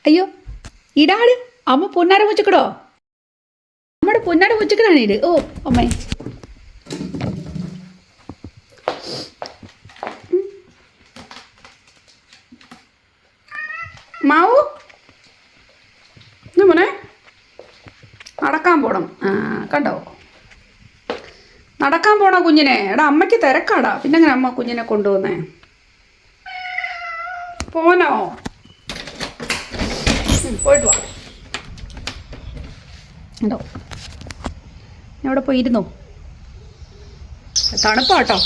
അയ്യോ ഇടാട് അമ്മ പൊന്നാര മുച്ചക്കടോ നമ്മുടെ പൊന്നാര മുച്ചക്കടാണ് ഇത്. ഓ അമ്മേ മാവു മോനെ നടക്കാൻ പോണം. കണ്ടോ നടക്കാൻ പോണ കുഞ്ഞിനെ. എടാ അമ്മയ്ക്ക് തിരക്കാടാ, പിന്നെ അങ്ങനെ അമ്മ കുഞ്ഞിനെ കൊണ്ടുപോകുന്നേ. പോനോ? പോയിട്ട് വാ. ഉണ്ടോ അവിടെ പോയി ഇരുന്നോ? തണുപ്പാട്ടോ.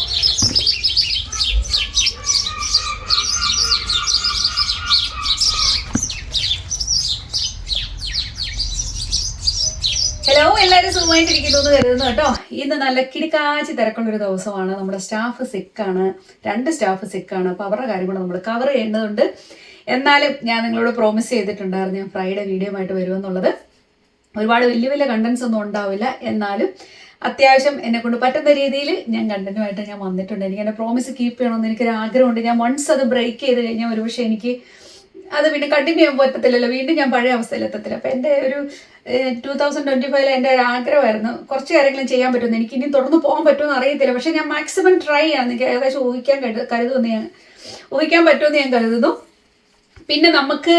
ഹലോ, എല്ലാവരും സുഖമായിട്ടിരിക്കുന്നു എന്ന് കരുതുന്നു കേട്ടോ. ഇന്ന് നല്ല കിടിക്കാച്ചി തിരക്കുള്ളൊരു ദിവസമാണ്. നമ്മുടെ സ്റ്റാഫ് സിക്കാണ്, 2 സ്റ്റാഫ് സിക്കാണ്. അപ്പോൾ അവരുടെ കാര്യം കൂടെ നമ്മൾ കവർ ചെയ്യേണ്ടതുണ്ട്. എന്നാലും ഞാൻ നിങ്ങളോട് പ്രോമിസ് ചെയ്തിട്ടുണ്ടായിരുന്നു ഞാൻ ഫ്രൈഡേ വീഡിയോ ആയിട്ട് വരുമെന്നുള്ളത്. ഒരുപാട് വലിയ വലിയ കണ്ടൻസ് ഒന്നും ഉണ്ടാവില്ല, എന്നാലും അത്യാവശ്യം എന്നെ കൊണ്ട് പറ്റുന്ന രീതിയിൽ ഞാൻ കണ്ടന്റുമായിട്ട് ഞാൻ വന്നിട്ടുണ്ട്. എനിക്ക് എൻ്റെ പ്രോമിസ് കീപ്പ് ചെയ്യണമെന്ന് എനിക്കൊരു ആഗ്രഹമുണ്ട്. ഞാൻ വൺസ് അത് ബ്രേക്ക് ചെയ്ത് കഴിഞ്ഞാൽ ഒരുപക്ഷെ എനിക്ക് അത് പിന്നെ കണ്ടിന്യൂ ചെയ്യാൻ പറ്റത്തില്ലല്ലോ, വീണ്ടും ഞാൻ പഴയ അവസ്ഥയിൽ എത്തത്തില്ല. അപ്പം എൻ്റെ ഒരു 2025 എൻ്റെ ഒരു ആഗ്രഹമായിരുന്നു കുറച്ച് കാര്യങ്ങളും ചെയ്യാൻ പറ്റുമെന്ന്. എനിക്ക് ഇനി തുടർന്ന് പോകാൻ പറ്റുമെന്ന് അറിയത്തില്ല, പക്ഷെ ഞാൻ മാക്സിമം ട്രൈ ചെയ്യണം. എനിക്ക് ഏകദേശം ഊഹിക്കാൻ പറ്റുമെന്ന് ഞാൻ കരുതുന്നു. പിന്നെ നമുക്ക്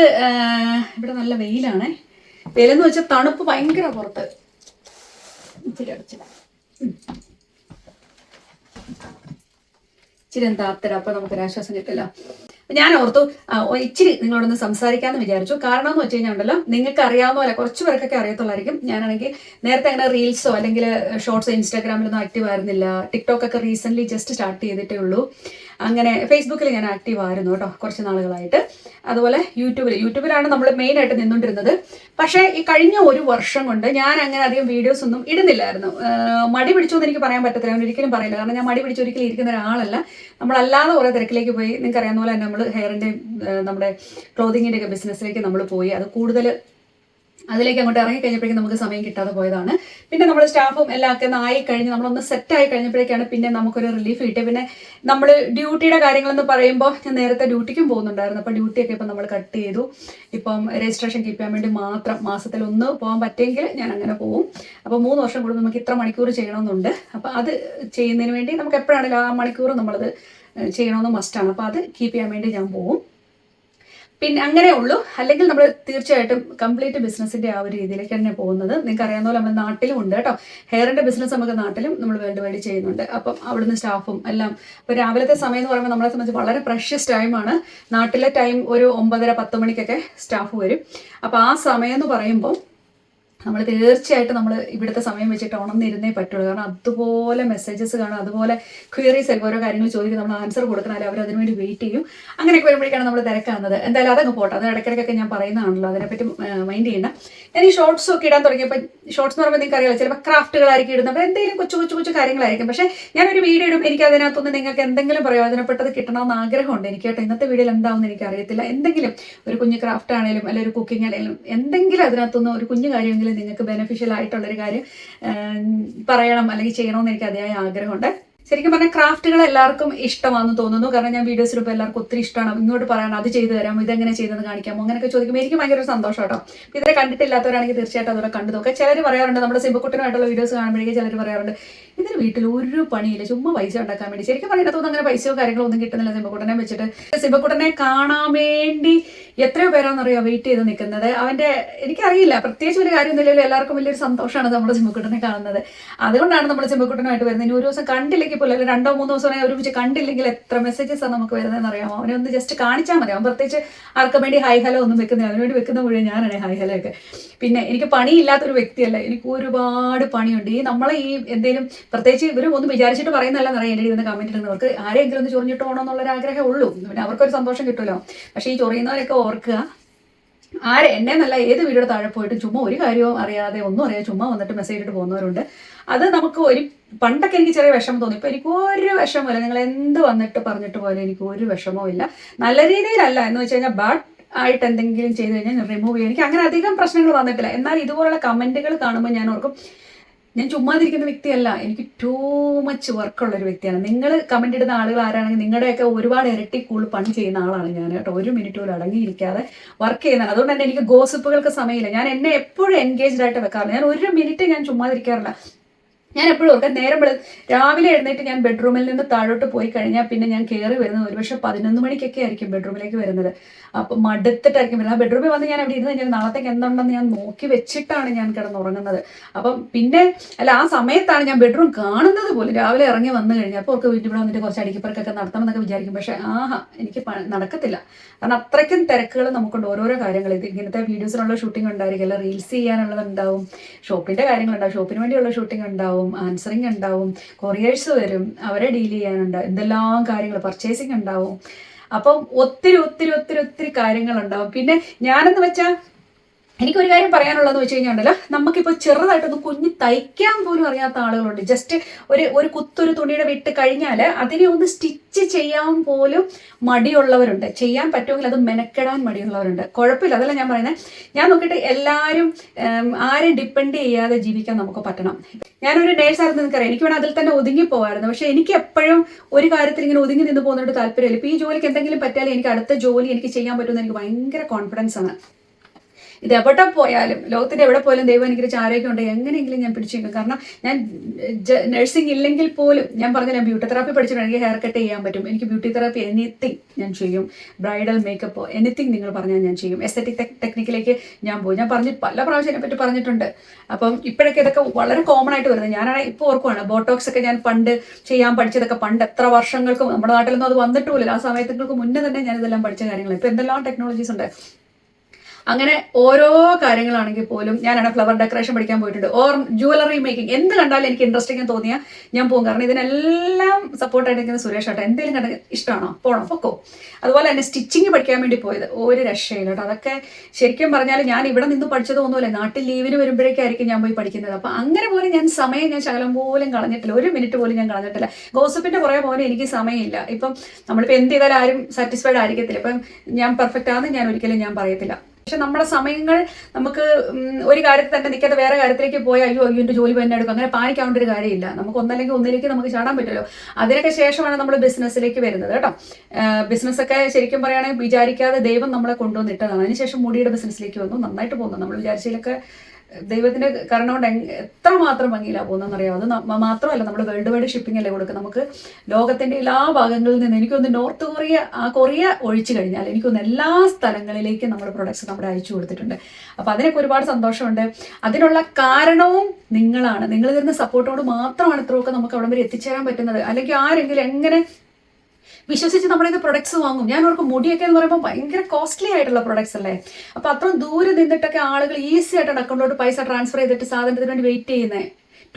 ഇവിടെ നല്ല വെയിലാണേ. വെയിലെന്ന് വെച്ചാൽ തണുപ്പ് ഭയങ്കര പുറത്ത്. ഇച്ചിരി അടച്ചില്ല, ഇച്ചിരി എന്താ അത്തരം, അപ്പൊ നമുക്കൊരാശ്വാസം കിട്ടില്ല. ഞാൻ ഓർത്തു ഇച്ചിരി നിങ്ങളോടൊന്ന് സംസാരിക്കാമെന്ന് വിചാരിച്ചു. കാരണം എന്ന് വെച്ച് കഴിഞ്ഞാൽ ഉണ്ടല്ലോ, നിങ്ങൾക്ക് അറിയാവുന്ന പോലെ കുറച്ച് പേർക്കൊക്കെ അറിയത്തുള്ളായിരിക്കും. ഞാനാണെങ്കിൽ നേരത്തെ അങ്ങനെ റീൽസോ അല്ലെങ്കിൽ ഷോർട്സോ ഇൻസ്റ്റാഗ്രാമിലൊന്നും ആക്റ്റീവ് ആയിരുന്നില്ല. ടിക്ടോക്കൊക്കെ റീസെൻ്റ്ലി ജസ്റ്റ് സ്റ്റാർട്ട് ചെയ്തിട്ടേ ഉള്ളൂ. അങ്ങനെ ഫേസ്ബുക്കിൽ ഞാൻ ആക്റ്റീവ് ആയിരുന്നു കേട്ടോ കുറച്ച് നാളുകളായിട്ട്. അതുപോലെ യൂട്യൂബിലാണ് നമ്മൾ മെയിനായിട്ട് നിന്നുകൊണ്ടിരുന്നത്. പക്ഷേ ഈ കഴിഞ്ഞ ഒരു വർഷം കൊണ്ട് ഞാൻ അങ്ങനെ അധികം വീഡിയോസ് ഒന്നും ഇടുന്നില്ലായിരുന്നു. മടി പിടിച്ചോന്ന് എനിക്ക് പറയാൻ പറ്റത്തില്ല, ഞാൻ ഒരിക്കലും പറയില്ല. കാരണം ഞാൻ മടി പിടിച്ചൊരിക്കലും ഇരിക്കുന്ന ഒരാളല്ല. നമ്മളല്ലാതെ കുറേ തിരക്കിലേക്ക് പോയി. നിങ്ങൾക്ക് അറിയാവുന്ന പോലെ തന്നെ നമ്മൾ ഹെയറിൻ്റെ നമ്മുടെ ക്ലോത്തിങ്ങിൻ്റെ ഒക്കെ ബിസിനസ്സിലേക്ക് നമ്മൾ പോയി. അത് കൂടുതൽ അതിലേക്ക് അങ്ങോട്ട് ഇറങ്ങിക്കഴിഞ്ഞപ്പോഴേക്കും നമുക്ക് സമയം കിട്ടാതെ പോയതാണ്. പിന്നെ നമ്മൾ സ്റ്റാഫും എല്ലാം ഒക്കെ ആയി കഴിഞ്ഞ് നമ്മളൊന്ന് സെറ്റായി കഴിഞ്ഞപ്പോഴേക്കാണ് പിന്നെ നമുക്കൊരു റിലീഫ് കിട്ടിയത്. പിന്നെ നമ്മൾ ഡ്യൂട്ടിയുടെ കാര്യങ്ങളെന്ന് പറയുമ്പോൾ ഞാൻ നേരത്തെ ഡ്യൂട്ടിക്കും പോകുന്നുണ്ടായിരുന്നു. അപ്പോൾ ഡ്യൂട്ടിയൊക്കെ ഇപ്പം നമ്മൾ കട്ട് ചെയ്തു. ഇപ്പം രജിസ്ട്രേഷൻ കീപ്പ് ചെയ്യാൻ വേണ്ടി മാത്രം മാസത്തിൽ ഒന്ന് പോകാൻ പറ്റുമെങ്കിൽ ഞാൻ അങ്ങനെ പോകും. അപ്പോൾ 3 വർഷം കൂടുമ്പോൾ നമുക്ക് ഇത്ര മണിക്കൂർ ചെയ്യണമെന്നുണ്ട്. അപ്പോൾ അത് ചെയ്യുന്നതിന് വേണ്ടി നമുക്ക് എപ്പോഴാണെങ്കിലും ആ മണിക്കൂർ നമ്മളത് ചെയ്യണമെന്ന് മസ്റ്റാണ്. അപ്പോൾ അത് കീപ്പ് ചെയ്യാൻ വേണ്ടി ഞാൻ പോകും. പിന്നെ അങ്ങനെ ഉള്ളൂ. അല്ലെങ്കിൽ നമ്മൾ തീർച്ചയായിട്ടും കംപ്ലീറ്റ് ബിസിനസ്സിൻ്റെ ആ ഒരു രീതിയിലേക്ക് തന്നെ പോകുന്നത്. നിങ്ങൾക്ക് അറിയാവുന്ന പോലെ നമ്മുടെ നാട്ടിലും ഉണ്ട് കേട്ടോ. ഹെയറിൻ്റെ ബിസിനസ് നമുക്ക് നാട്ടിലും നമ്മൾ വേൾഡ് വൈഡ് ചെയ്യുന്നുണ്ട്. അപ്പം അവിടുന്ന് സ്റ്റാഫും എല്ലാം. ഇപ്പോൾ രാവിലത്തെ സമയം എന്ന് പറയുമ്പോൾ നമ്മളെ സംബന്ധിച്ച് വളരെ പ്രഷ്യസ് ടൈമാണ്. നാട്ടിലെ ടൈം ഒരു 9:30-10 മണിക്കൊക്കെ സ്റ്റാഫ് വരും. അപ്പോൾ ആ സമയം എന്ന് പറയുമ്പോൾ നമ്മൾ തീർച്ചയായിട്ടും നമ്മൾ ഇവിടുത്തെ സമയം വെച്ചിട്ട് ഉണർന്നിരുന്നേ പറ്റുള്ളൂ. കാരണം അതുപോലെ മെസ്സേജസ് കാണും, അതുപോലെ ക്വയറീസ് ഒക്കെ ഓരോ കാര്യങ്ങൾ ചോദിക്കും, നമ്മൾ ആൻസർ കൊടുക്കണം, അവർ അതിനുവേണ്ടി വെയിറ്റ് ചെയ്യും. അങ്ങനെയൊക്കെ വരുമ്പോഴേക്കാണ് നമ്മൾ തിരക്കാവുന്നത്. എന്തായാലും അതങ്ങ് പോട്ടെ, അത് ഇടയ്ക്കിടയ്ക്കൊക്കെ ഞാൻ പറയുന്നതാണല്ലോ, അതിനെപ്പറ്റി മൈൻഡ് ചെയ്യണ്ട. ഞാൻ ഈ ഷോർട്സ് ഒക്കെ ഇടാൻ തുടങ്ങിയപ്പോൾ, ഷോർട്സ് എന്ന് പറയുമ്പോൾ നിങ്ങൾക്ക് അറിയാമല്ലോ, ചിലപ്പോൾ ക്രാഫ്റ്റുകളായിരിക്കും ഇടുന്നത്, അപ്പോൾ എന്തെങ്കിലും കൊച്ചു കാര്യങ്ങളായിരിക്കും. പക്ഷേ ഞാനൊരു വീഡിയോ ഇടും, എനിക്ക് അതിനകത്തുനിന്ന് നിങ്ങൾക്ക് എന്തെങ്കിലും പ്രയോജനപ്പെട്ടത് കിട്ടണമെന്ന് ആഗ്രഹമുണ്ട് എനിക്ക് കേട്ടോ. ഇന്നത്തെ വീഡിയോയിൽ എന്താവുമെന്ന് എനിക്കറിയത്തില്ല. എന്തെങ്കിലും ഒരു കുഞ്ഞ് ക്രാഫ്റ്റ് ആണെങ്കിലും അല്ലെങ്കിൽ ഒരു കുക്കിംഗ് ആണെങ്കിലും എന്തെങ്കിലും അതിനകത്തുനിന്ന് ഒരു കുഞ്ഞു കാര്യമെങ്കിലും നിങ്ങൾക്ക് ബെനിഫിഷ്യൽ ആയിട്ടുള്ളൊരു കാര്യം പറയണം അല്ലെങ്കിൽ ചെയ്യണമെന്ന് എനിക്ക് അതിയായ ആഗ്രഹമുണ്ട്. ശരിക്കും പറഞ്ഞാൽ ക്രാഫ്റ്റുകൾ എല്ലാവർക്കും ഇഷ്ടമാണെന്ന് തോന്നുന്നു. കാരണം ഞാൻ വീഡിയോസ് ഇടുമ്പോൾ എല്ലാവർക്കും ഒത്തിരി ഇഷ്ടമാണ്. ഇങ്ങോട്ട് പറയാൻ അത് ചെയ്തു തരാമോ, ഇതെങ്ങനെ ചെയ്തെന്ന് കാണിക്കാമോ, അങ്ങനെയൊക്കെ ചോദിക്കുമ്പോൾ എനിക്ക് ഭയങ്കര ഒരു സന്തോഷം കേട്ടോ. ഇതിനെ കണ്ടിട്ടില്ലാത്തവരാണെങ്കിൽ തീർച്ചയായിട്ടും അതോടെ കണ്ടു നോക്കുക. ചിലർ പറയാറുണ്ട്, നമ്മുടെ സിംബക്കുട്ടനായിട്ടുള്ള വീഡിയോസ് കാണുമ്പോഴേക്കും ചിലർ പറയാറുണ്ട് ഇതിന് വീട്ടിൽ ഒരു പണിയില്ല, ചുമ്മാ പൈസ ഉണ്ടാക്കാൻ വേണ്ടി. ശരിക്കും പറയുന്നതൊന്നും അങ്ങനെ പൈസയോ കാര്യങ്ങളോ ഒന്നും കിട്ടുന്നില്ല. സിംബക്കുട്ടനെ വെച്ചിട്ട് സിംബക്കുട്ടനെ കാണാൻ വേണ്ടി എത്രയോ പേരാണെന്നറിയോ വെയിറ്റ് ചെയ്ത് നിൽക്കുന്നത്. അവൻ്റെ എനിക്കറിയില്ല, പ്രത്യേകിച്ച് ഒരു കാര്യമൊന്നുമില്ലല്ലോ, എല്ലാവർക്കും വലിയൊരു സന്തോഷമാണ് നമ്മുടെ സിംബക്കുട്ടനെ കാണുന്നത്. അതുകൊണ്ടാണ് നമ്മൾ സിംബക്കുട്ടനായിട്ട് വരുന്നത്. ഇനി ഒരു ദിവസം കണ്ടില്ലെങ്കിൽ പോലും, അല്ലെങ്കിൽ 2-3 ദിവസം ഒരുമിച്ച് കണ്ടില്ലെങ്കിൽ എത്ര മെസ്സേജസ് നമുക്ക് വരുന്നതെന്ന് അറിയാമോ. അവനെ ഒന്ന് ജസ്റ്റ് കാണിച്ചാൽ മതി. അവൻ പ്രത്യേകിച്ച് ആർക്കും വേണ്ടി ഹൈ ഹലോ ഒന്നും വെക്കുന്നില്ല, അവന് വേണ്ടി വെക്കുന്ന മുഴുവൻ ഞാനാണ് ഹൈ ഹലോ ഒക്കെ. പിന്നെ എനിക്ക് പണിയില്ലാത്തൊരു വ്യക്തിയല്ല, എനിക്ക് ഒരുപാട് പണിയുണ്ട്. ഈ നമ്മളെ ഈ എന്തെങ്കിലും പ്രത്യേകിച്ച് ഇവർ ഒന്നും വിചാരിച്ചിട്ട് പറയുന്നതല്ലെന്നറിയാം. എൻ്റെ ഇരുന്ന് കമൻറ്റ് ഇടുന്നവർക്ക് ആരെങ്കിലും ഒന്ന് ചൊറിഞ്ഞിട്ട് പോകണമെന്നുള്ളൊരു ആഗ്രഹമേ ഉള്ളൂ. പിന്നെ അവർക്കൊരു സന്തോഷം കിട്ടുമല്ലോ. പക്ഷേ ഈ ചൊറിയുന്നവരൊക്കെ ഓർക്കുക, എന്നെന്നല്ല ഏത് വീഡിയോയുടെ താഴെ പോയിട്ട് ചുമ്മാ ഒരു കാര്യവും അറിയാതെ ഒന്നും അറിയാതെ ചുമ്മാ വന്നിട്ട് മെസ്സേജ് ഇട്ട് പോകുന്നവരുണ്ട്. അത് നമുക്ക് പണ്ടൊക്കെ എനിക്ക് ചെറിയ വിഷമം തോന്നി. ഇപ്പോൾ എനിക്ക് ഒരു വിഷമമില്ല. നിങ്ങൾ എന്ത് വന്നിട്ട് പറഞ്ഞിട്ട് പോലും എനിക്ക് ഒരു വിഷമവും ഇല്ല. നല്ല രീതിയിലല്ല എന്ന് വെച്ച് കഴിഞ്ഞാൽ ബാഡ് ആയിട്ട് എന്തെങ്കിലും ചെയ്ത് കഴിഞ്ഞാൽ റിമൂവ് ചെയ്യാൻ എനിക്ക് അങ്ങനെ അധികം പ്രശ്നങ്ങൾ വന്നിട്ടില്ല. എന്നാൽ ഇതുപോലുള്ള കമൻറ്റുകൾ കാണുമ്പോൾ ഞാൻ ഓർക്കും, ഞാൻ ചുമ്മാതിരിക്കുന്ന വ്യക്തിയല്ല, എനിക്ക് ടൂ മച്ച് വർക്കുള്ള ഒരു വ്യക്തിയാണ്. നിങ്ങൾ കമൻ്റ് ഇടുന്ന ആളുകൾ ആരാണെങ്കിൽ നിങ്ങളുടെയൊക്കെ ഒരുപാട് ഇരട്ടി കൂടുതൽ പണി ചെയ്യുന്ന ആളാണ് ഞാൻ കേട്ടോ. ഒരു മിനിറ്റ് പോലും അടങ്ങിയിരിക്കാതെ വർക്ക് ചെയ്യുന്നതാണ്. അതുകൊണ്ട് തന്നെ എനിക്ക് ഗോസിപ്പുകൾക്ക് സമയമില്ല. ഞാൻ എന്നെ എപ്പോഴും എൻഗേജ്ഡ് ആയിട്ട് വെക്കാറില്ല. ഞാൻ ഒരു മിനിറ്റ് ഞാൻ ചുമ്മാതിരിക്കാറില്ല. ഞാൻ എപ്പോഴും ഓർക്കാം, നേരം രാവിലെ എഴുന്നേറ്റ് ഞാൻ ബെഡ്റൂമിൽ നിന്ന് താഴോട്ട് പോയി കഴിഞ്ഞാൽ പിന്നെ ഞാൻ കയറി വരുന്നത് ഒരുപക്ഷെ 11 മണിക്കൊക്കെ ആയിരിക്കും ബെഡ്റൂമിലേക്ക് വരുന്നത്. അപ്പം മടുത്തിട്ടായിരിക്കും വരുന്നത്. ആ ബെഡ്റൂമിൽ വന്ന് ഞാൻ അവിടെ ഇരുന്ന് കഴിഞ്ഞാൽ നാളത്തേക്ക് എന്തുണ്ടെന്ന് ഞാൻ നോക്കി വെച്ചിട്ടാണ് ഞാൻ കിടന്നുറങ്ങുന്നത്. അപ്പം പിന്നെ ആ സമയത്താണ് ഞാൻ ബെഡ്റൂം കാണുന്നത് പോലും. രാവിലെ ഇറങ്ങി വന്നു കഴിഞ്ഞാൽ അപ്പോൾ ഒക്കെ വീട്ടിൽ വന്നിട്ട് കുറച്ച് അടിക്കപ്പറക്കൊക്കെ നടത്തണം എന്നൊക്കെ വിചാരിക്കും. പക്ഷേ എനിക്ക് നടക്കത്തില്ല. കാരണം അത്രയ്ക്കും തിരക്കുകൾ നമുക്കുണ്ട്. ഓരോരോ കാര്യങ്ങൾ ഇങ്ങനത്തെ വീഡിയോസിനുള്ള ഷൂട്ടിംഗ് ഉണ്ടായിരിക്കില്ല, റീൽസ് ചെയ്യാനുള്ളതുണ്ടാവും, ഷോപ്പിൻ്റെ കാര്യങ്ങളുണ്ടാവും, ഷോപ്പിന് വേണ്ടിയുള്ള ഷൂട്ടിംഗ് ഉണ്ടാവും, ആൻസറിങ് ഉണ്ടാവും, കൊറിയേഴ്സ് വരും, അവരെ ഡീൽ ചെയ്യാനുണ്ട്, എന്തെല്ലാം കാര്യങ്ങൾ, പർച്ചേസിങ് ഉണ്ടാവും. അപ്പം ഒത്തിരി ഒത്തിരി ഒത്തിരി ഒത്തിരി കാര്യങ്ങളുണ്ടാവും. പിന്നെ ഞാനെന്ന് വെച്ചാൽ എനിക്കൊരു കാര്യം പറയാനുള്ളതെന്ന് വെച്ച് കഴിഞ്ഞാൽ നമുക്കിപ്പോൾ ചെറുതായിട്ടൊന്ന് കുഞ്ഞ് തയ്ക്കാൻ പോലും അറിയാത്ത ആളുകളുണ്ട്. ജസ്റ്റ് ഒരു കുത്തൊരു തുണിയുടെ വിട്ട് കഴിഞ്ഞാൽ അതിനെ ഒന്ന് സ്റ്റിച്ച് ചെയ്യാൻ പോലും മടിയുള്ളവരുണ്ട്. ചെയ്യാൻ പറ്റുമെങ്കിൽ അത് മെനക്കെടാൻ മടിയുള്ളവരുണ്ട്. കുഴപ്പമില്ല, അതല്ല ഞാൻ പറയുന്നത്. ഞാൻ നോക്കിയിട്ട് എല്ലാവരും ആരെയും ഡിപ്പെൻഡ് ചെയ്യാതെ ജീവിക്കാൻ നമുക്ക് പറ്റണം. ഞാനൊരു നേഴ്സായിരുന്നു, നിനക്കറിയാം, എനിക്ക് വേണം അതിൽ തന്നെ ഒതുങ്ങി പോകാമായിരുന്നു. പക്ഷേ എനിക്ക് എപ്പോഴും ഒരു കാര്യത്തിൽ ഇങ്ങനെ ഒതുങ്ങി നിന്ന് പോകുന്നതിനോട് താല്പര്യമില്ല. ഇപ്പോൾ ഈ ജോലിക്ക് എന്തെങ്കിലും പറ്റിയാലും എനിക്ക് അടുത്ത ജോലി എനിക്ക് ചെയ്യാൻ പറ്റുമെന്ന് എനിക്ക് ഭയങ്കര കോൺഫിഡൻസ് ആണ്. ഇത് എവിടെ പോയാലും, ലോകത്തിൻ്റെ എവിടെ പോയാലും ദൈവം എനിക്കൊരു ആരോഗ്യം ഉണ്ട്, എങ്ങനെയെങ്കിലും ഞാൻ പിടിച്ചു നിൽക്കും. കാരണം ഞാൻ നഴ്സിംഗ് ഇല്ലെങ്കിൽ പോലും ഞാൻ പറഞ്ഞില്ല, ബ്യൂട്ടി തെറാപ്പി പഠിച്ചിട്ടുണ്ട്. എനിക്ക് ഹെയർ കട്ട് ചെയ്യാൻ പറ്റും, എനിക്ക് ബ്യൂട്ടി തെറാപ്പി എനിത്തിങ് ഞാൻ ചെയ്യും. ബ്രൈഡൽ മേക്കപ്പ് എനിത്തിങ് നിങ്ങൾ പറഞ്ഞാൽ ഞാൻ ചെയ്യും. എസ്തെറ്റിക് ടെക്നിക്കിലേക്ക് ഞാൻ പോയി. ഞാൻ പല പ്രാവശ്യം ഇതിനെ പറ്റി പറഞ്ഞിട്ടുണ്ട്. അപ്പം ഇപ്പോഴൊക്കെ ഇതൊക്കെ വളരെ കോമൺ ആയിട്ട് വരുന്നത്. ഞാനാണെങ്കിൽ ഇപ്പോൾ ഓർക്കുവാണ്, ബോട്ടോക്സ് ഒക്കെ ഞാൻ പണ്ട് ചെയ്യാൻ പഠിച്ചതൊക്കെ പണ്ട് എത്ര വർഷങ്ങൾക്ക് നമ്മുടെ നാട്ടിലൊന്നും അത് വന്നിട്ട് പോലും. ആ സമയത്തുകൾക്ക് മുന്നേ തന്നെ ഞാനിതെല്ലാം പഠിച്ച കാര്യങ്ങൾ. ഇപ്പോൾ എന്തെല്ലാം ടെക്നോളജീസ് ഉണ്ട്. അങ്ങനെ ഓരോ കാര്യങ്ങളാണെങ്കിൽ പോലും ഞാനാണ് ഫ്ലവർ ഡെക്കറേഷൻ പഠിക്കാൻ പോയിട്ടുണ്ട്. ഓർ ജുവലറി മേക്കിംഗ്, എന്ത് കണ്ടാലും എനിക്ക് ഇൻട്രസ്റ്റിംഗ് തോന്നിയാൽ ഞാൻ പോകും. കാരണം ഇതിനെല്ലാം സപ്പോർട്ടായിട്ട് നിൽക്കുന്ന സുരേഷ് ഏട്ടാ. എന്തെങ്കിലും കണ്ട ഇഷ്ടമാണോ, പോകണം, പൊക്കോ. അതുപോലെ തന്നെ സ്റ്റിച്ചിങ് പഠിക്കാൻ വേണ്ടി പോയത് ഒരു രക്ഷയില്ല കേട്ടോ. അതൊക്കെ ശരിക്കും പറഞ്ഞാൽ ഞാൻ ഇവിടെ നിന്ന് പഠിച്ചതൊന്നുമില്ല, നാട്ടിൽ ലീവിന് വരുമ്പോഴേക്കായിരിക്കും ഞാൻ പോയി പഠിക്കുന്നത്. അപ്പം അങ്ങനെ പോലും ഞാൻ ശകലം പോലും കളഞ്ഞിട്ടില്ല, ഒരു മിനിറ്റ് പോലും ഞാൻ കളഞ്ഞിട്ടില്ല. ഗോസിപ്പിൻ്റെ പുറകെ പോലും എനിക്ക് സമയമില്ല. ഇപ്പം നമ്മളിപ്പോൾ എന്ത് ചെയ്താലും ആരും സാറ്റിസ്ഫൈഡ് ആയിരിക്കത്തില്ല. ഇപ്പം ഞാൻ പെർഫെക്റ്റ് ആണെന്ന് ഞാൻ ഒരിക്കലും ഞാൻ പറയത്തില്ല. പക്ഷെ നമ്മുടെ സമയങ്ങൾ നമുക്ക് ഒരു കാര്യത്തിൽ തന്നെ നിൽക്കാതെ വേറെ കാര്യത്തിലേക്ക് പോയാൽ അയ്യോ എൻ്റെ ജോലി തന്നെ എടുക്കും, അങ്ങനെ പാനിക്കാവേണ്ട ഒരു കാര്യമില്ല. നമുക്ക് ഒന്നല്ലെങ്കിൽ ഒന്നിലേക്ക് നമുക്ക് ചാടാൻ പറ്റുമല്ലോ. അതിനൊക്കെ ശേഷമാണ് നമ്മൾ ബിസിനസ്സിലേക്ക് വരുന്നത് കേട്ടോ. ബിസിനസ്സൊക്കെ ശരിക്കും പറയുകയാണെങ്കിൽ വിചാരിക്കാതെ ദൈവം നമ്മളെ കൊണ്ടുവന്നിട്ടതാണ്. അതിനുശേഷം മുടിയുടെ ബിസിനസ്സിലേക്ക് വന്നു, നന്നായിട്ട് പോകുന്നു. നമ്മൾ വിചാരിച്ചതിലൊക്കെ ദൈവത്തിന്റെ കാരണം കൊണ്ട് എത്രമാത്രം ഭംഗിയിലാണ് പോകുന്നതെന്നറിയാം. അത് മാത്രമല്ല, നമ്മൾ വേൾഡ് വൈഡ് ഷിപ്പിംഗ് അല്ലേ കൊടുക്കുക. നമുക്ക് ലോകത്തിന്റെ എല്ലാ ഭാഗങ്ങളിൽ നിന്ന്, എനിക്കൊന്ന് നോർത്ത് കൊറിയ ഒഴിച്ചു കഴിഞ്ഞാൽ എനിക്കൊന്ന് എല്ലാ സ്ഥലങ്ങളിലേക്കും നമ്മൾ പ്രൊഡക്ട്സ് നമ്മുടെ അയച്ചു കൊടുത്തിട്ടുണ്ട്. അപ്പോൾ അതിനൊക്കെ ഒരുപാട് സന്തോഷമുണ്ട്. അതിനുള്ള കാരണവും നിങ്ങളാണ്. നിങ്ങൾ തരുന്ന സപ്പോർട്ടോട് മാത്രമാണ് ഇത്രയൊക്കെ നമുക്ക് അവിടെ വരെ എത്തിച്ചേരാൻ പറ്റുന്നത്. അല്ലെങ്കിൽ ആരെങ്കിലും എങ്ങനെ വിശ്വസിച്ച് നമ്മുടെ ഇത് പ്രൊഡക്ട്സ് വാങ്ങും? ഞാൻ അവർക്ക് മുടിയൊക്കെ എന്ന് പറയുമ്പോൾ ഭയങ്കര കോസ്റ്റ്ലി ആയിട്ടുള്ള പ്രൊഡക്ട്സ് അല്ലേ. അപ്പോൾ അത്രയും ദൂരെ നിന്നിട്ടൊക്കെ ആളുകൾ ഈസി ആയിട്ട് അക്കൗണ്ടിലോട്ട് പൈസ ട്രാൻസ്ഫർ ചെയ്തിട്ട് സാധനത്തിന് വേണ്ടി വെയിറ്റ് ചെയ്യുന്നത്,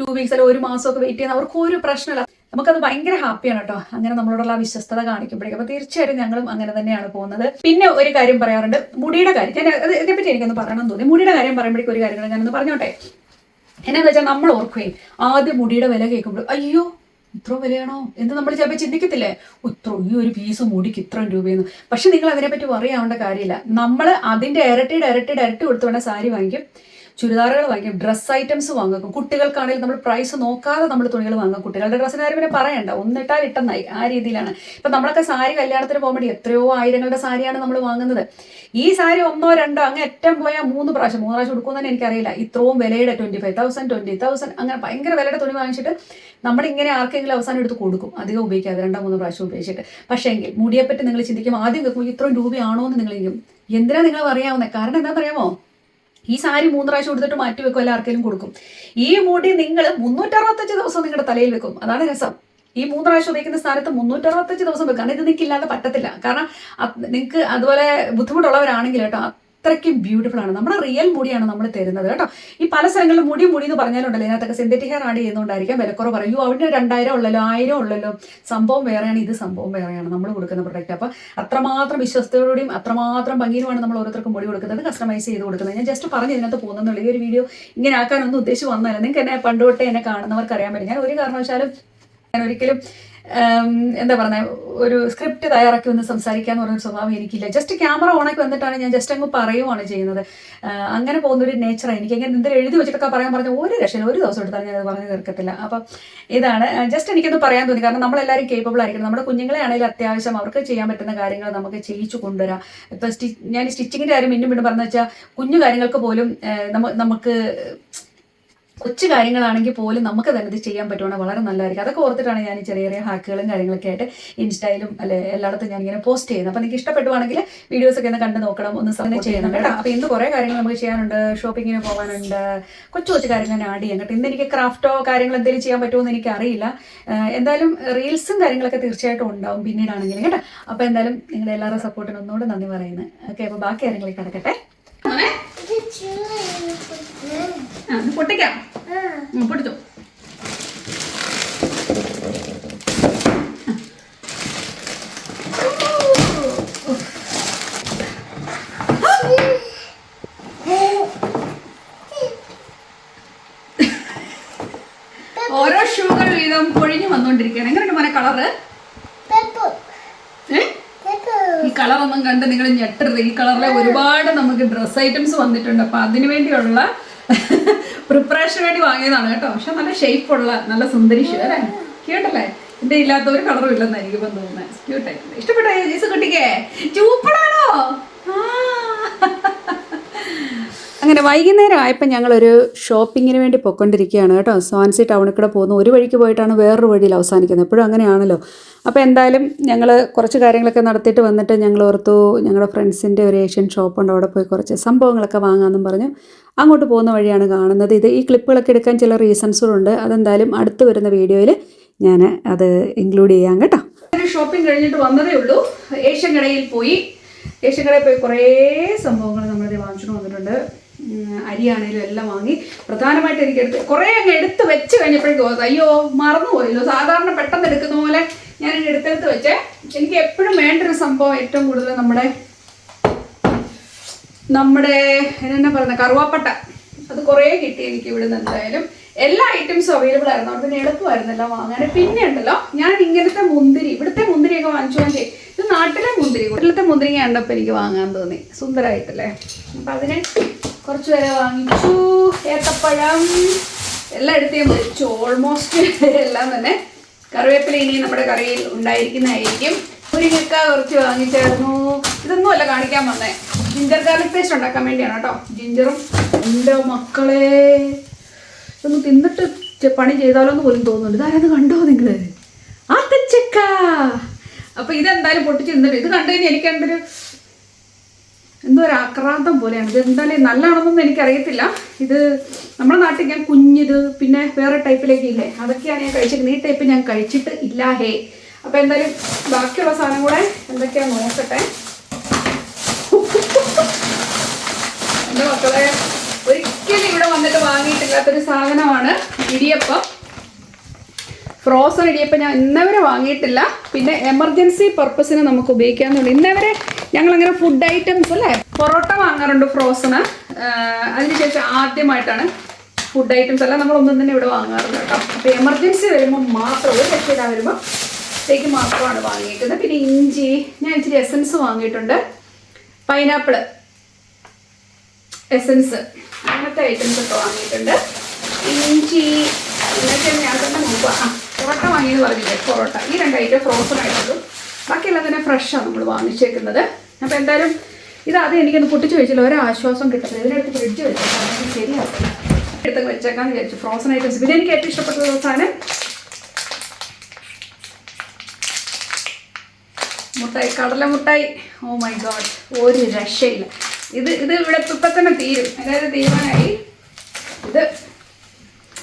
2 വീക്സ് അല്ല 1 മാസമൊക്കെ വെയിറ്റ് ചെയ്യുന്ന അവർക്ക് ഒരു പ്രശ്നമില്ല. നമുക്കത് ഭയങ്കര ഹാപ്പിയാണ് കേട്ടോ, അങ്ങനെ നമ്മളോടുള്ള വിശ്വസ്തത കാണിക്കുമ്പോഴേക്കും. അപ്പോൾ തീർച്ചയായിട്ടും ഞങ്ങളും അങ്ങനെ തന്നെയാണ് പോകുന്നത്. പിന്നെ ഒരു കാര്യം പറയാറുണ്ട്, മുടിയുടെ കാര്യം. ഞാൻ ഇതിനെപ്പറ്റി എനിക്കൊന്ന് പറയണമെന്ന് തോന്നി. മുടിയുടെ കാര്യം പറയുമ്പോഴേക്കും ഒരു കാര്യം ഞാനൊന്ന് പറഞ്ഞോട്ടെ. എന്നാന്ന് വെച്ചാൽ നമ്മൾ ഓർക്കുകയും ആദ്യം മുടിയുടെ വില കേൾക്കുമ്പോൾ അയ്യോ ഇത്ര വിലയാണോ എന്ന് നമ്മൾ ചിലപ്പോൾ ചിന്തിക്കത്തില്ലേ, ഈ ഒരു പീസ് മുടിക്ക് ഇത്ര രൂപയെന്ന്. പക്ഷെ നിങ്ങൾ അതിനെപ്പറ്റി പറയാവേണ്ട കാര്യമില്ല. നമ്മൾ അതിൻ്റെ ഇരട്ടി കൊടുത്ത് വേണ്ട സാരി വാങ്ങിക്കും, ചുരിദാറുകൾ വാങ്ങിക്കും, ഡ്രസ്സ് ഐറ്റംസ് വാങ്ങും. കുട്ടികൾക്കാണെങ്കിലും നമ്മൾ പ്രൈസ് നോക്കാതെ നമ്മൾ തുണികൾ വാങ്ങും. കുട്ടികളുടെ ഡ്രസ്സിന് കാര്യം പിന്നെ പറയണ്ട, ഒന്നിട്ടാൽ ഇട്ടെന്നായി ആ രീതിയിലാണ്. ഇപ്പം നമ്മളൊക്കെ സാരി കല്യാണത്തിന് പോകുമ്പോൾ എത്രയോ ആയിരങ്ങളുടെ സാരിയാണ് നമ്മൾ വാങ്ങുന്നത്. ഈ സാരി 1 2 അങ്ങനെ ഏറ്റവും പോയാൽ 3 പ്രാവശ്യം കൊടുക്കുമെന്ന് തന്നെ എനിക്കറിയില്ല. ഇത്രയും വിലയുടെ 25,000 20,000 അങ്ങനെ ഭയങ്കര വിലയുടെ തുണി വാങ്ങിച്ചിട്ട് നമ്മളിങ്ങനെ ആർക്കെങ്കിലും അവസാനം എടുത്ത് കൊടുക്കും, അധികം ഉപയോഗിക്കാതെ 2 3 പ്രാവശ്യം ഉപയോഗിച്ചിട്ട്. പക്ഷേ എങ്കിൽ മുടിയെപ്പറ്റി നിങ്ങൾ ചിന്തിക്കും, ആദ്യം കേൾക്കുമ്പോൾ ഇത്രയും രൂപയാണോ എന്ന് നിങ്ങൾ ചെയ്യും. എന്തിനാണ് നിങ്ങൾ അറിയാവുന്നത്? കാരണം എന്താണെന്നറിയാമോ? ഈ സാരി 3 പ്രാവശ്യം കൊടുത്തിട്ട് മാറ്റി വെക്കും, അല്ല ആർക്കെങ്കിലും കൊടുക്കും. ഈ മുടി നിങ്ങൾ 365 ദിവസം നിങ്ങളുടെ തലയിൽ വെക്കും. അതാണ് രസം. ഈ 3 പ്രാവശ്യം ഉപയോഗിക്കുന്ന സ്ഥാനത്ത് 365 ദിവസം വെക്കും. കാരണം ഇത് നിങ്ങൾക്ക് ഇല്ലാതെ പറ്റത്തില്ല. കാരണം നിങ്ങൾക്ക് അതുപോലെ ബുദ്ധിമുട്ടുള്ളവരാണെങ്കിൽ കേട്ടോ അത്രയ്ക്കും ബ്യൂട്ടിഫുൾ ആണ്. നമ്മുടെ റിയൽ മുടിയാണ് നമ്മൾ തരുന്നത് കേട്ടോ. ഈ പല സ്ഥലങ്ങളിലും മുടി എന്ന് പറഞ്ഞാലുണ്ടല്ലോ, ഇതിനകത്തൊക്കെ സിന്തറ്റിക് ഹെയർ ആഡ് ചെയ്യുന്നതുകൊണ്ടായിരിക്കാം വിലക്കുറവ് പറയൂ. അവിടെ 2000 ഉള്ളല്ലോ 1000 ഉള്ളല്ലോ. സംഭവം വേറെയാണ്, ഇത് സംഭവം വേറെയാണ് നമ്മൾ കൊടുക്കുന്ന പ്രൊഡക്റ്റ്. അപ്പോൾ അത്രമാത്രം വിശ്വസ്തയോടെയും അത്രമാത്രം ഭംഗിയുമാണ് നമ്മൾ ഓരോരുത്തർക്കും മുടി കൊടുക്കുന്നത്, കസ്റ്റമൈസ് ചെയ്ത് കൊടുക്കുന്നത്. ഞാൻ ജസ്റ്റ് പറഞ്ഞ് ഇതിനകത്ത് പോകുന്നുള്ളൂ. ഈ ഒരു വീഡിയോ ഇങ്ങനെ ആക്കാനൊന്നും ഉദ്ദേശിച്ച് വന്നതല്ല. നിങ്ങൾക്ക് എന്നെ പണ്ട് തൊട്ടേ എന്നെ കാണുന്നവർക്ക് അറിയാൻ പറ്റും. ഞാൻ ഒരു കാരണവശാലും ഞാൻ ഒരിക്കലും എന്താ പറയുക, ഒരു സ്ക്രിപ്റ്റ് തയ്യാറാക്കി ഒന്ന് സംസാരിക്കാന്ന് പറഞ്ഞൊരു സ്വഭാവം എനിക്കില്ല. ജസ്റ്റ് ക്യാമറ ഓണാക്കി വന്നിട്ടാണ് ഞാൻ ജസ്റ്റ് അങ്ങ് പറയുവാണ് ചെയ്യുന്നത്. അങ്ങനെ പോകുന്നൊരു നേച്ചറാണ് എനിക്ക്. അങ്ങനെ എന്തെങ്കിലും എഴുതി വെച്ചിട്ടൊക്കെ പറയാൻ പറഞ്ഞാൽ ഒരു രക്ഷയില്ല, ഒരു ദിവസം എടുത്താൽ ഞാൻ അത് പറഞ്ഞു തീർക്കത്തില്ല. അപ്പം ഇതാണ് ജസ്റ്റ് എനിക്കൊന്ന് പറയാൻ തോന്നി. കാരണം നമ്മളെല്ലാവരും കേപ്പബിൾ ആയിരിക്കണം. നമ്മുടെ കുഞ്ഞുങ്ങളെ ആണെങ്കിലും അത്യാവശ്യം അവർക്ക് ചെയ്യാൻ പറ്റുന്ന കാര്യങ്ങൾ നമുക്ക് ചെയ്യിച്ചു കൊണ്ടുവരാം. ഇപ്പം ഞാൻ സ്റ്റിച്ചിങ്ങിൻ്റെ കാര്യം വീണ്ടും വീണ്ടും പറഞ്ഞു വെച്ചാൽ, കുഞ്ഞു കാര്യങ്ങൾക്ക് പോലും നമുക്ക് കൊച്ചു കാര്യങ്ങളാണെങ്കിൽ പോലും നമുക്ക് തന്നെ ഇത് ചെയ്യാൻ പറ്റുവാണെങ്കിൽ വളരെ നല്ലതായിരിക്കും. അതൊക്കെ ഓർത്തിട്ടാണ് ഞാൻ ചെറിയ ചെറിയ ഹാക്കുകളും കാര്യങ്ങളൊക്കെ ആയിട്ട് ഇൻസ്റ്റയിലും അല്ലെ എല്ലായിടത്തും ഞാൻ ഇങ്ങനെ പോസ്റ്റ് ചെയ്യുന്നത്. അപ്പോൾ നിങ്ങൾക്ക് ഇഷ്ടപ്പെടുവാണെങ്കിൽ വീഡിയോസൊക്കെ ഒന്ന് കണ്ടു നോക്കണം, ഒന്ന് സമയം ചെയ്യണം കേട്ടോ. അപ്പോൾ ഇന്ന് കുറേ കാര്യങ്ങൾ നമുക്ക് ചെയ്യാനുണ്ട്. ഷോപ്പിങ്ങിന് പോകാനുണ്ട്, കൊച്ചു കൊച്ചു കാര്യങ്ങൾ ഞാൻ ആഡ് ചെയ്യാം കേട്ടോ. ഇന്ന് എനിക്ക് ക്രാഫ്റ്റോ കാര്യങ്ങൾ എന്തെങ്കിലും ചെയ്യാൻ പറ്റുമോ എന്ന് എനിക്കറിയില്ല. എന്തായാലും റീൽസും കാര്യങ്ങളൊക്കെ തീർച്ചയായിട്ടും ഉണ്ടാവും പിന്നീടാണെങ്കിലും കേട്ടോ. അപ്പോൾ എന്തായാലും നിങ്ങളുടെ എല്ലാവരുടെ സപ്പോർട്ടിന് ഒന്നുകൂടെ നന്ദി പറയുന്നത്. ഓക്കെ, അപ്പോൾ ബാക്കി കാര്യങ്ങളൊക്കെ കിടക്കട്ടെ. പൊട്ടിക്കാം, പൊട്ടിച്ചു. ഓരോ ഷൂകൾ വീതം പൊഴിഞ്ഞു വന്നോണ്ടിരിക്കുകയാണ്. എങ്ങനെയുണ്ട് മോനെ കളറ്? ഈ കളറൊന്നും കണ്ട് നിങ്ങൾ ഞെട്ടരുത്. ഈ കളറിലെ ഒരുപാട് നമുക്ക് ഡ്രസ് ഐറ്റംസ് വന്നിട്ടുണ്ട്. അപ്പൊ അതിനു വേണ്ടിയുള്ള പ്രിപ്പറേഷന് വേണ്ടി വാങ്ങിയതാണ് കേട്ടോ. പക്ഷെ നല്ല ഷേപ്പുള്ള നല്ല സുന്ദരി അല്ലേ, ക്യൂട്ടല്ലേ? എന്റെ ഇല്ലാത്ത ഒരു കളറും ഇല്ലെന്നായിരിക്കും ഇപ്പം തോന്നുന്നത്. ക്യൂട്ടായിട്ട് ഇഷ്ടപ്പെട്ടോ ജീസ് കുട്ടിക്ക്? ചൂപ്പടാണോ? അങ്ങനെ വൈകുന്നേരം ആയപ്പോൾ ഞങ്ങളൊരു ഷോപ്പിങ്ങിന് വേണ്ടി പൊയ്ക്കൊണ്ടിരിക്കുകയാണ് കേട്ടോ. സ്വാൻസി ടൗണിൽ കൂടെ പോകുന്നു. ഒരു വഴിക്ക് പോയിട്ടാണ് വേറൊരു വഴിയിൽ അവസാനിക്കുന്നത്. എപ്പോഴും അങ്ങനെയാണല്ലോ. അപ്പോൾ എന്തായാലും ഞങ്ങൾ കുറച്ച് കാര്യങ്ങളൊക്കെ നടത്തിയിട്ട് വന്നിട്ട് ഞങ്ങൾ ഓർത്തു ഞങ്ങളുടെ ഫ്രണ്ട്സിൻ്റെ ഒരു ഏഷ്യൻ ഷോപ്പുണ്ട്, അവിടെ പോയി കുറച്ച് സംഭവങ്ങളൊക്കെ വാങ്ങാമെന്നും പറഞ്ഞു അങ്ങോട്ട് പോകുന്ന വഴിയാണ് കാണുന്നത്. ഈ ക്ലിപ്പുകളൊക്കെ എടുക്കാൻ ചില റീസൺസുകളുണ്ട്. അതെന്തായാലും അടുത്ത് വരുന്ന വീഡിയോയിൽ ഞാൻ അത് ഇൻക്ലൂഡ് ചെയ്യാം കേട്ടോ. ഷോപ്പിംഗ് കഴിഞ്ഞിട്ട് വന്നതേ ഉള്ളൂ. ഏഷ്യൻ കടയിൽ പോയി കുറേ സംഭവങ്ങൾ നമ്മളിത് വാങ്ങിച്ചിട്ട് വന്നിട്ടുണ്ട്. അരിയാണേലും എല്ലാം വാങ്ങി. പ്രധാനമായിട്ട് എനിക്ക് കുറേ അങ്ങ് എടുത്ത് വെച്ച് കഴിഞ്ഞപ്പോഴേക്കും തോന്നുന്നു അയ്യോ മറന്നുപോയല്ലോ. സാധാരണ പെട്ടെന്ന് എടുക്കുന്ന പോലെ ഞാൻ എടുത്തെടുത്ത് വെച്ചേ. എനിക്ക് എപ്പോഴും വേണ്ടൊരു സംഭവം ഏറ്റവും കൂടുതൽ നമ്മുടെ എന്നാ പറയുന്നത് കറുവാപ്പട്ട. അത് കുറേ കിട്ടി എനിക്ക് ഇവിടുന്ന്. എന്തായാലും എല്ലാ ഐറ്റംസും അവൈലബിൾ ആയിരുന്നു. അവിടെ തന്നെ എളുപ്പമായിരുന്നു എല്ലാം വാങ്ങാൻ. പിന്നെ ഉണ്ടല്ലോ ഞാൻ ഇങ്ങനത്തെ ഇവിടുത്തെ മുന്തിരിയൊക്കെ വാങ്ങിച്ചു വാങ്ങിച്ചേ. ഇത് നാട്ടിലെ വീട്ടിലത്തെ മുന്തിരിങ്ങ കണ്ടപ്പോൾ എനിക്ക് വാങ്ങാൻ തോന്നി. സുന്ദരമായിട്ടല്ലേ. അപ്പം അതിന് കുറച്ച് പേരെ വാങ്ങിച്ചു. ഏത്തപ്പഴം എല്ലാം എടുത്ത് വെച്ചു. ഓൾമോസ്റ്റ് എല്ലാം തന്നെ. കറിവേപ്പില ഇനി നമ്മുടെ കറിയിൽ ഉണ്ടായിരിക്കുന്നതായിരിക്കും. മുരിങ്ങക്ക കുറച്ച് വാങ്ങിച്ചായിരുന്നു. ഇതൊന്നും അല്ല കാണിക്കാൻ വന്നേ, ജിഞ്ചർ ഗാർലിക് പേസ്റ്റ് ഉണ്ടാക്കാൻ വേണ്ടിയാണ് കേട്ടോ. ജിഞ്ചറും എൻ്റെ മക്കളെ ഇതൊന്ന് തിന്നിട്ട് പണി ചെയ്താലോ എന്ന് പോലും തോന്നുന്നുണ്ട്. ഇതാരത് കണ്ടോ നിങ്ങൾ? ആത്തച്ചക്ക. അപ്പൊ ഇതെന്തായാലും പൊട്ടിച്ച് തിന്നിട്ട് ഇത് കണ്ടു കഴിഞ്ഞാൽ എനിക്ക് എന്തോ ഒരു ആക്രാന്തം പോലെയാണ്. ഇത് എന്തായാലും നല്ലതാണെന്നൊന്നും എനിക്കറിയത്തില്ല. ഇത് നമ്മുടെ നാട്ടിൽ ഞാൻ കുഞ്ഞിത് പിന്നെ വേറെ ടൈപ്പിലേക്ക് ഇല്ലേ, അതൊക്കെയാണ് ഞാൻ കഴിച്ചിരിക്കുന്നത്. ഈ ടൈപ്പ് ഞാൻ കഴിച്ചിട്ട് ഇല്ല ഹേ. അപ്പൊ എന്തായാലും ബാക്കിയുള്ള സാധനം കൂടെ എന്തൊക്കെയാ നോക്കട്ടെ. എൻ്റെ മക്കളെ ഒരിക്കലും ഇവിടെ വന്നിട്ട് വാങ്ങിയിട്ടില്ലാത്തൊരു സാധനമാണ് ഇടിയപ്പം. ഫ്രോസൺ ഇടിയപ്പം ഞാൻ ഇന്നവരെ വാങ്ങിയിട്ടില്ല. പിന്നെ എമർജൻസി പർപ്പസിന് നമുക്ക് ഉപയോഗിക്കാമെന്നുണ്ട്. ഇന്നവരെ ഞങ്ങളങ്ങനെ ഫുഡ് ഐറ്റംസ് അല്ലേ, പൊറോട്ട വാങ്ങാറുണ്ട് ഫ്രോസണ്. അതിനുശേഷം ആദ്യമായിട്ടാണ് ഫുഡ് ഐറ്റംസ് എല്ലാം നമ്മളൊന്നും തന്നെ ഇവിടെ വാങ്ങാറുണ്ട് കേട്ടോ. അപ്പോൾ എമർജൻസി വരുമ്പോൾ മാത്രം, ഒരു രക്ഷയില്ല വരുമ്പോൾ ത്തേക്ക് മാത്രമാണ് വാങ്ങിയിരിക്കുന്നത്. പിന്നെ ഇഞ്ചി, ഞാൻ ഇച്ചിരി എസൻസ് വാങ്ങിയിട്ടുണ്ട്. പൈനാപ്പിൾ എസൻസ്, അങ്ങനത്തെ ഐറ്റംസ് ഒക്കെ വാങ്ങിയിട്ടുണ്ട്. ഇഞ്ചി ഇന്നത്തെ ഞാൻ തന്നെ നോക്കുക. പൊറോട്ട വാങ്ങിയെന്ന് പറഞ്ഞില്ലേ, പൊറോട്ട. ഈ രണ്ട് ഐറ്റം ഫ്രോസൺ ആയിട്ടുള്ളൂ. ബാക്കിയെല്ലാം തന്നെ ഫ്രഷാണ് നമ്മൾ വാങ്ങിച്ചേക്കുന്നത്. അപ്പോൾ എന്തായാലും ഇത് എനിക്കൊന്ന് പൊട്ടിച്ച് വെച്ചില്ല, ഒരാശ്വാസം കിട്ടുന്നത്. ഇതിനെടുത്ത് ഫ്രിഡ്ജ് വെച്ചേക്കാം, ശരിയാവും. എടുത്ത് വെച്ചേക്കാന്ന് വിചാരിച്ചു ഫ്രോസൺ ഐറ്റംസ്. പിന്നെ എനിക്ക് ഏറ്റവും ഇഷ്ടപ്പെട്ട സാധനം മുട്ടായി, കടല മുട്ടായി. ഓ മൈ ഗോഡ്, ഒരു രക്ഷയില്ല. ഇത് ഇവിടെ ഇപ്പം തന്നെ തീരും. അതായത് തീരുമാനമായി. ഇത്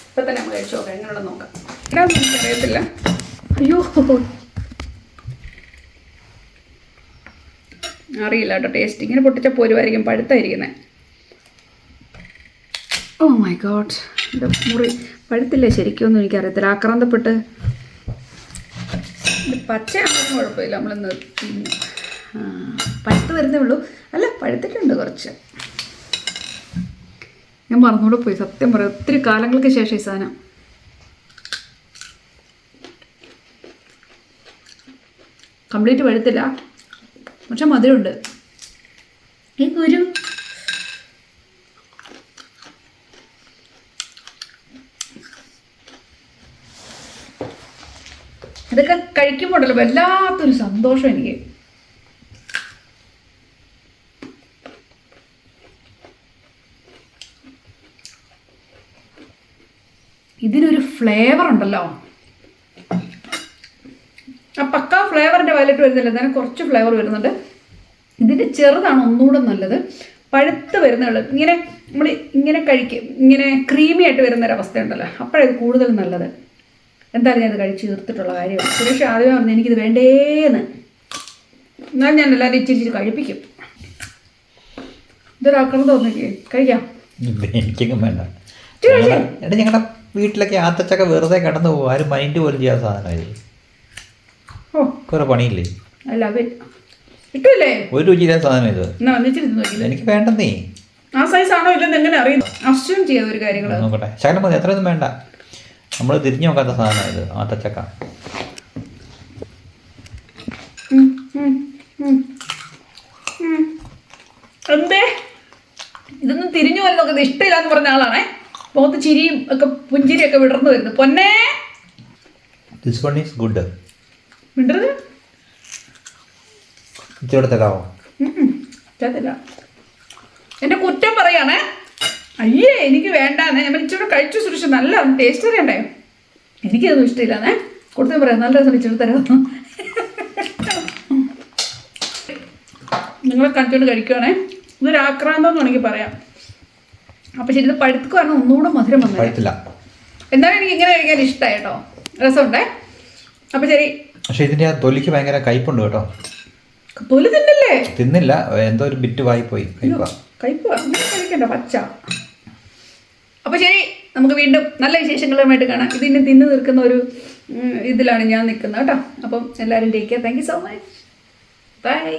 ഇപ്പം തന്നെ നമ്മൾ കഴിച്ചു നോക്കാം, എങ്ങനെയുള്ള നോക്കാം. ഇതൊന്നും എനിക്കറിയത്തില്ല. അയ്യോ അറിയില്ല കേട്ടോ ടേസ്റ്റ്. ഇങ്ങനെ പൊട്ടിച്ച പോരുമായിരിക്കും, പഴുത്തായിരിക്കുന്നത്. ഓ മൈ ഗോഡ്, ഇത് പഴുത്തില്ലേ ശരിക്കൊന്നും എനിക്കറിയത്തില്ല. ആക്രാന്തപ്പെട്ട് പച്ചയാണെന്നും കുഴപ്പമില്ല, നമ്മളൊന്ന് തിന്നു. പഴുത്ത് വരുന്നേ ഉള്ളൂ. അല്ല, പഴുത്തിട്ടുണ്ട് കുറച്ച്. ഞാൻ മറന്നുകൂടെ പോയി, സത്യം പറയാം. ഒത്തിരി കാലങ്ങൾക്ക് ശേഷം ഈ സാധനം. കംപ്ലീറ്റ് പഴുത്തില്ല, പക്ഷെ മധുരമുണ്ട്. ഈ കുരു ഇതൊക്കെ കഴിക്കുമ്പോഴല്ലോ വല്ലാത്തൊരു സന്തോഷം എനിക്ക്. ഇതിനൊരു ഫ്ലേവർ ഉണ്ടല്ലോ, ആ പക്കാ ഫ്ലേവറിൻ്റെ വയലറ്റ് വരുന്നില്ല, എന്നാലും കുറച്ച് ഫ്ലേവർ വരുന്നുണ്ട്. ഇതിൻ്റെ ചെറുതാണ് ഒന്നുകൂടെ നല്ലത്. പഴുത്ത് വരുന്നുള്ളൂ ഇങ്ങനെ നമ്മൾ ഇങ്ങനെ കഴിക്കും, ഇങ്ങനെ ക്രീമി ആയിട്ട് വരുന്നൊരവസ്ഥ ഉണ്ടല്ലോ, അപ്പോഴത് കൂടുതൽ നല്ലത്. എന്തായാലും ഞാനത് കഴിച്ച് തീർത്തിട്ടുള്ള കാര്യമാണ്. സുരേഷ് ആദ്യമേ പറഞ്ഞു എനിക്കിത് വേണ്ടേന്ന്, എന്നാൽ ഞാൻ എല്ലാവരും ഇച്ചിരി കഴിപ്പിക്കും. ഇതൊരാക്കണം തോന്നിക്കേ, കഴിക്കാം. എനിക്കൊന്നും വേണ്ട. ഞങ്ങളുടെ വീട്ടിലൊക്കെ ആത്തച്ചക്ക വെറുതെ കിടന്നു പോകും, ആരും മൈൻഡ് പോലും ചെയ്യാത്ത സാധനമായി. ഓ കുറെ പണിയില്ലേ? അല്ല കിട്ടൂല്ലേ, ഒരു രുചിയില്ലാത്ത സാധനം ഇത്. എനിക്ക് വേണ്ടെന്നേ. ആ സൈസ് ആണോ ഇല്ലെന്ന് എങ്ങനെ അറിയുന്നു? അസ്യൂം ചെയ്യാം ഒരു കാര്യങ്ങൾ. നോക്കട്ടെ, ശകലം മതി, എത്രയൊന്നും വേണ്ട. നമ്മൾ തിരിഞ്ഞു നോക്കാത്ത സാധനമാണ് ഇത്, ആത്തച്ചക്ക. എന്തേ ഇതൊന്നും തിരിഞ്ഞു പോലെ നോക്കുന്നത് ഇഷ്ടമില്ലാന്ന് പറഞ്ഞ ആളാണേ. മുഖത്ത് ചിരിയും ഒക്കെ പുഞ്ചിരിയൊക്കെ വിടർന്നു വരുന്നു. പൊന്നേ ദിസ് വൺ ഈസ് ഗുഡ്. മിണ്ടരുത്, ഇച്ചിരി തരാമോ? ചേത്തില്ല, എൻ്റെ കുറ്റം പറയാണേ. അയ്യേ എനിക്ക് വേണ്ടാന്നേ, ഞാൻ ഇച്ചിരി കഴിച്ചു സുരക്ഷ, നല്ല ടേസ്റ്റ് അറിയണ്ടേ. എനിക്കതൊന്നും ഇഷ്ടമില്ലാന്നേ, കൊടുത്തു പറയാം നല്ല രസം, ഇച്ചിരി തരാം. നിങ്ങളെ കണ്ടുകൊണ്ട് കഴിക്കുവാണേ, ഇതൊരു ആക്രാന്തം എന്ന് വേണമെങ്കിൽ പറയാം. അപ്പം ശരി, ഇത് പഴുത്തു കാരണം ഒന്നുകൂടെ മധുരം വന്നില്ല. എന്നാലും എനിക്ക് ഇങ്ങനെ കഴിക്കാൻ ഇഷ്ടമായി കേട്ടോ, രസമുണ്ടേ. അപ്പം ശരി. പക്ഷെ ഇതിൻ്റെ തൊലിക്ക് ഭയങ്കര കയ്പുണ്ട് കേട്ടോ. തൊലി തിന്നല്ലേ? തിന്നില്ല, എന്തോ ഒരു ബിറ്റ് വായിപ്പോയി. കയ്പ് അങ്ങനെ കഴിക്കണ്ട, പച്ച. അപ്പം ശരി, നമുക്ക് വീണ്ടും നല്ല വിശേഷങ്ങളുമായിട്ട് കാണാം. ഇതിനെ തിന്നു തീർക്കുന്ന ഒരു ഇതിലാണ് ഞാൻ നിൽക്കുന്നത് കേട്ടോ. അപ്പം എല്ലാവരും take care. Thank you so much. By.